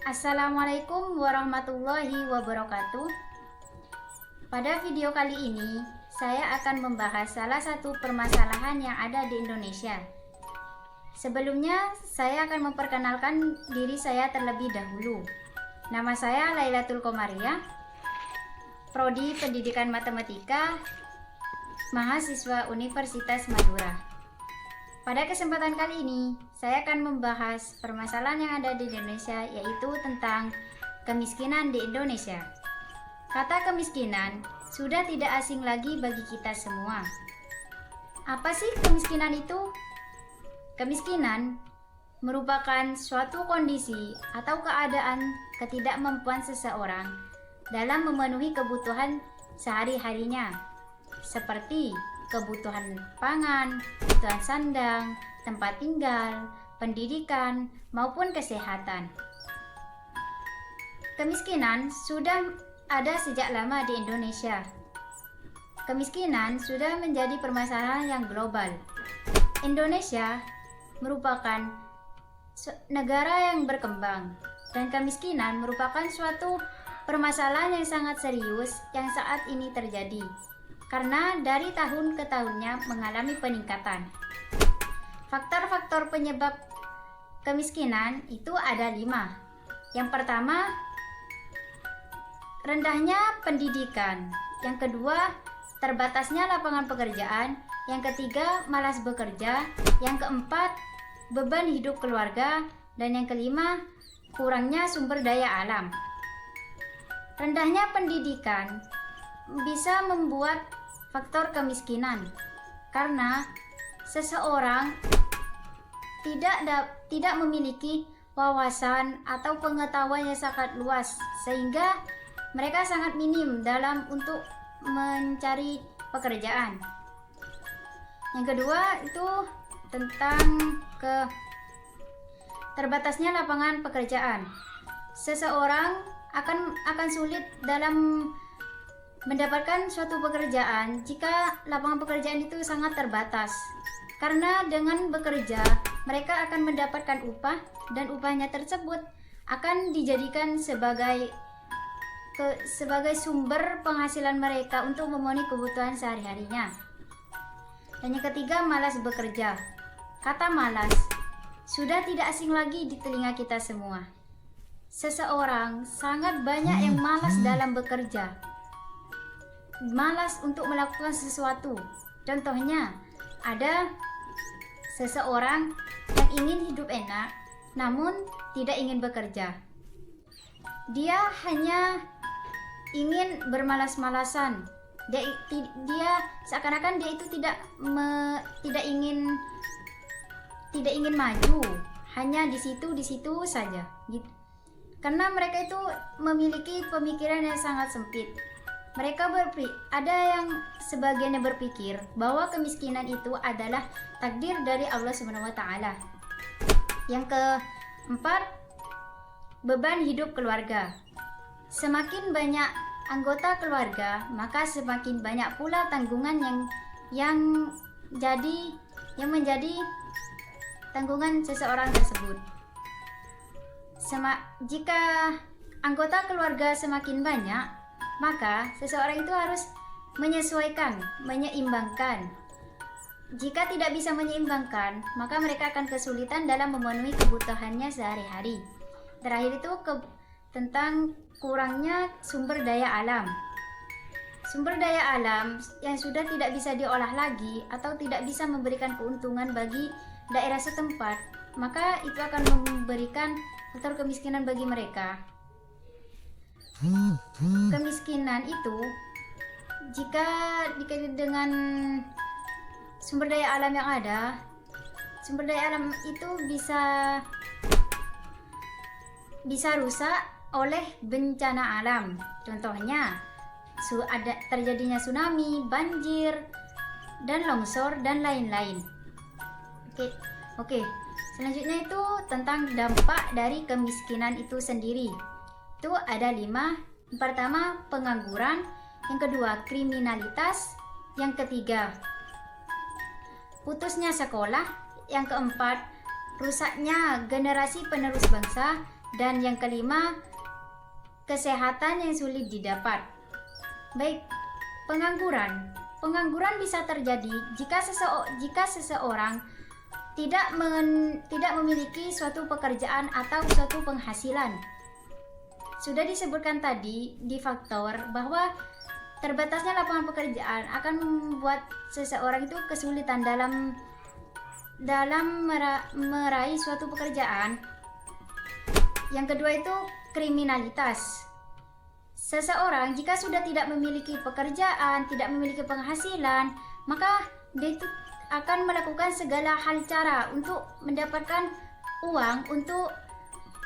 Assalamualaikum warahmatullahi wabarakatuh. Pada video kali ini, saya akan membahas salah satu permasalahan yang ada di Indonesia. Sebelumnya, saya akan memperkenalkan diri saya terlebih dahulu. Nama saya Lailatul Komariah, Prodi Pendidikan Matematika, mahasiswa Universitas Madura. Pada kesempatan kali ini, saya akan membahas permasalahan yang ada di Indonesia, yaitu tentang kemiskinan di Indonesia. Kata kemiskinan sudah tidak asing lagi bagi kita semua. Apa sih kemiskinan itu? Kemiskinan merupakan suatu kondisi atau keadaan ketidakmampuan seseorang dalam memenuhi kebutuhan sehari-harinya, seperti kebutuhan pangan, kebutuhan sandang, tempat tinggal, pendidikan, maupun kesehatan. Kemiskinan sudah ada sejak lama di Indonesia. Kemiskinan sudah menjadi permasalahan yang global. Indonesia merupakan negara yang berkembang, dan kemiskinan merupakan suatu permasalahan yang sangat serius yang saat ini terjadi, karena dari tahun ke tahunnya mengalami peningkatan. Faktor-faktor penyebab kemiskinan itu ada 5. Yang pertama, rendahnya pendidikan. Yang kedua, terbatasnya lapangan pekerjaan. Yang ketiga, malas bekerja. Yang keempat, beban hidup keluarga. Dan yang kelima, kurangnya sumber daya alam. Rendahnya pendidikan bisa membuat faktor kemiskinan karena seseorang tidak memiliki wawasan atau pengetahuan yang sangat luas, sehingga mereka sangat minim dalam untuk mencari pekerjaan. Yang kedua itu tentang terbatasnya lapangan pekerjaan. Seseorang akan sulit dalam mendapatkan suatu pekerjaan jika lapangan pekerjaan itu sangat terbatas. Karena dengan bekerja, mereka akan mendapatkan upah, dan upahnya tersebut akan dijadikan sebagai sumber penghasilan mereka untuk memenuhi kebutuhan sehari-harinya. Dan yang ketiga, malas bekerja. Kata malas sudah tidak asing lagi di telinga kita semua. Seseorang sangat banyak yang malas dalam bekerja, malas untuk melakukan sesuatu. Contohnya, ada seseorang yang ingin hidup enak namun tidak ingin bekerja. Dia hanya ingin bermalas-malasan. Dia seakan-akan dia itu tidak ingin maju, hanya di situ saja gitu. Karena mereka itu memiliki pemikiran yang sangat sempit. Ada yang sebagiannya berpikir bahwa kemiskinan itu adalah takdir dari Allah SWT. Yang keempat, beban hidup keluarga. Semakin banyak anggota keluarga, maka semakin banyak pula tanggungan yang menjadi tanggungan seseorang tersebut. Jika anggota keluarga semakin banyak, maka seseorang itu harus menyeimbangkan. Jika tidak bisa menyeimbangkan, maka mereka akan kesulitan dalam memenuhi kebutuhannya sehari-hari. Terakhir itu tentang kurangnya sumber daya alam. Sumber daya alam yang sudah tidak bisa diolah lagi atau tidak bisa memberikan keuntungan bagi daerah setempat, maka itu akan memberikan faktor kemiskinan bagi mereka. Kemiskinan itu jika dikaitkan dengan sumber daya alam yang ada, sumber daya alam itu bisa rusak oleh bencana alam. Contohnya terjadinya tsunami, banjir, dan longsor, dan lain-lain. Oke. Selanjutnya itu tentang dampak dari kemiskinan itu sendiri. Itu ada 5. Yang pertama, pengangguran. Yang kedua, kriminalitas. Yang ketiga, putusnya sekolah. Yang keempat, rusaknya generasi penerus bangsa. Dan yang kelima, kesehatan yang sulit didapat. Baik, pengangguran. Pengangguran bisa terjadi jika seseorang tidak memiliki suatu pekerjaan atau suatu penghasilan. Sudah disebutkan tadi di faktor bahwa terbatasnya lapangan pekerjaan akan membuat seseorang itu kesulitan dalam meraih suatu pekerjaan. Yang kedua itu kriminalitas. Seseorang jika sudah tidak memiliki pekerjaan, tidak memiliki penghasilan, maka dia itu akan melakukan segala hal cara untuk mendapatkan uang untuk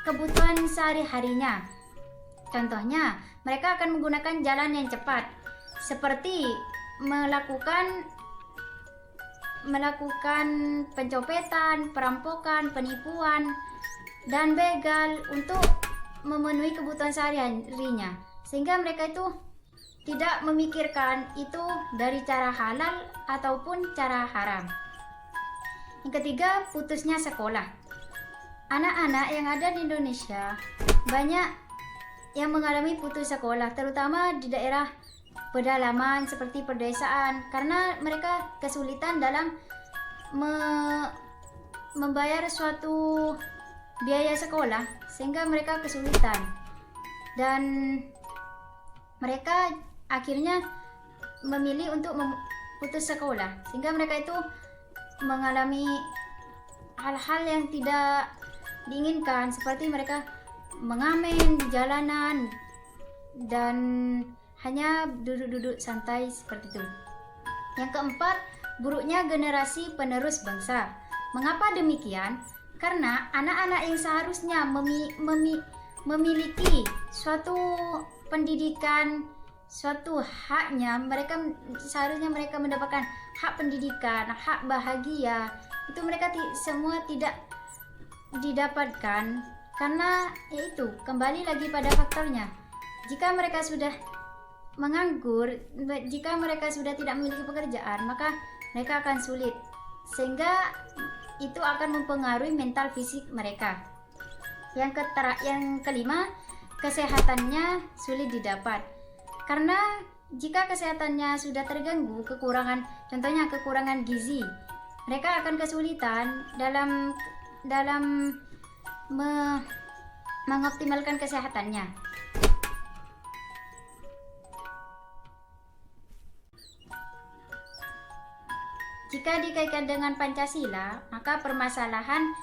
kebutuhan sehari-harinya. Contohnya, mereka akan menggunakan jalan yang cepat, seperti melakukan pencopetan, perampokan, penipuan, dan begal untuk memenuhi kebutuhan sehari-harinya, sehingga mereka itu tidak memikirkan itu dari cara halal ataupun cara haram. Yang ketiga, putusnya sekolah. Anak-anak yang ada di Indonesia banyak yang mengalami putus sekolah, terutama di daerah pedalaman seperti pedesaan, karena mereka kesulitan dalam membayar suatu biaya sekolah, sehingga mereka kesulitan dan mereka akhirnya memilih untuk putus sekolah, sehingga mereka itu mengalami hal-hal yang tidak diinginkan, seperti mereka mengamen di jalanan dan hanya duduk-duduk santai seperti itu. Yang keempat, buruknya generasi penerus bangsa. Mengapa demikian? Karena anak-anak yang seharusnya memiliki suatu pendidikan, suatu haknya, seharusnya mereka mendapatkan hak pendidikan, hak bahagia, itu mereka semua tidak didapatkan, karena yaitu kembali lagi pada faktornya. Jika mereka sudah menganggur, jika mereka sudah tidak memiliki pekerjaan, maka mereka akan sulit, sehingga itu akan mempengaruhi mental fisik mereka. Yang kelima, kesehatannya sulit didapat, karena jika kesehatannya sudah terganggu, contohnya kekurangan gizi, mereka akan kesulitan dalam mengoptimalkan kesehatannya. Jika dikaitkan dengan Pancasila, maka permasalahan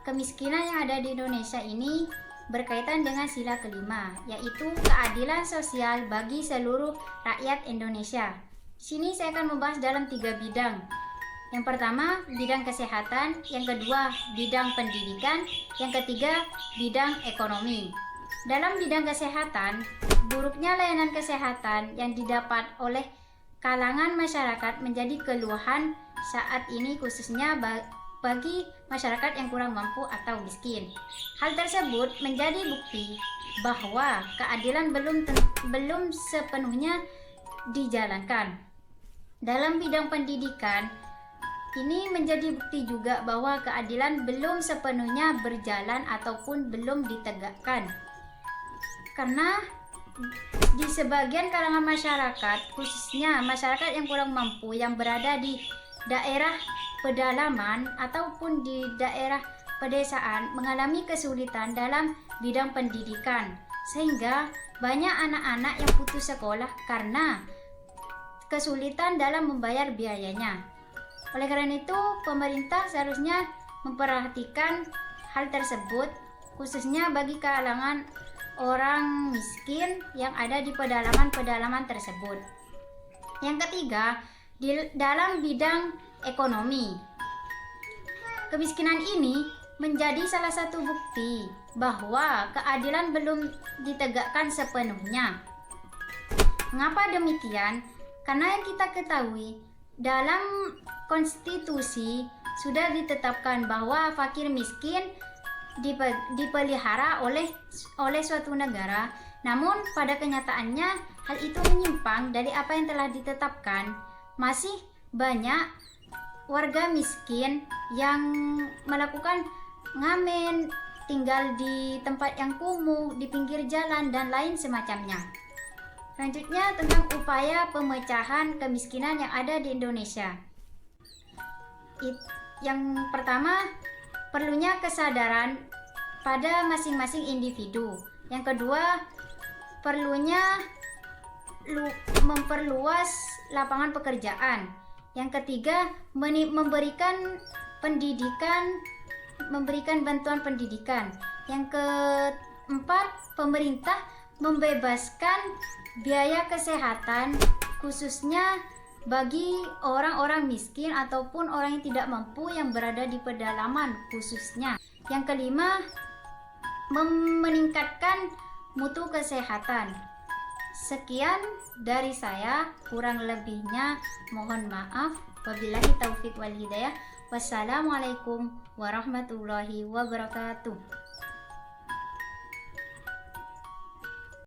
kemiskinan yang ada di Indonesia ini berkaitan dengan sila kelima, yaitu keadilan sosial bagi seluruh rakyat Indonesia. Di sini saya akan membahas dalam 3 bidang. Yang pertama, bidang kesehatan, yang kedua, bidang pendidikan, yang ketiga, bidang ekonomi. Dalam bidang kesehatan, buruknya layanan kesehatan yang didapat oleh kalangan masyarakat menjadi keluhan saat ini, khususnya bagi masyarakat yang kurang mampu atau miskin. Hal tersebut menjadi bukti bahwa keadilan belum sepenuhnya dijalankan. Dalam bidang pendidikan, ini menjadi bukti juga bahwa keadilan belum sepenuhnya berjalan ataupun belum ditegakkan. Karena di sebagian kalangan masyarakat, khususnya masyarakat yang kurang mampu yang berada di daerah pedalaman ataupun di daerah pedesaan, mengalami kesulitan dalam bidang pendidikan, sehingga banyak anak-anak yang putus sekolah karena kesulitan dalam membayar biayanya. Oleh karena itu, pemerintah seharusnya memperhatikan hal tersebut, khususnya bagi kalangan orang miskin yang ada di pedalaman-pedalaman tersebut. Yang ketiga, dalam bidang ekonomi, kemiskinan ini menjadi salah satu bukti bahwa keadilan belum ditegakkan sepenuhnya. Mengapa demikian? Karena yang kita ketahui, dalam konstitusi sudah ditetapkan bahwa fakir miskin dipelihara oleh suatu negara. Namun pada kenyataannya hal itu menyimpang dari apa yang telah ditetapkan. Masih banyak warga miskin yang melakukan ngamen, tinggal di tempat yang kumuh, di pinggir jalan, dan lain semacamnya. Selanjutnya tentang upaya pemecahan kemiskinan yang ada di Indonesia. Yang pertama, perlunya kesadaran pada masing-masing individu. Yang kedua, perlunya memperluas lapangan pekerjaan. Yang ketiga, memberikan bantuan pendidikan. Yang keempat, pemerintah membebaskan biaya kesehatan khususnya bagi orang-orang miskin ataupun orang yang tidak mampu yang berada di pedalaman khususnya. Yang kelima, meningkatkan mutu kesehatan. Sekian dari saya, kurang lebihnya mohon maaf. Wabillahi taufiq wal hidayah. Wassalamualaikum warahmatullahi wabarakatuh.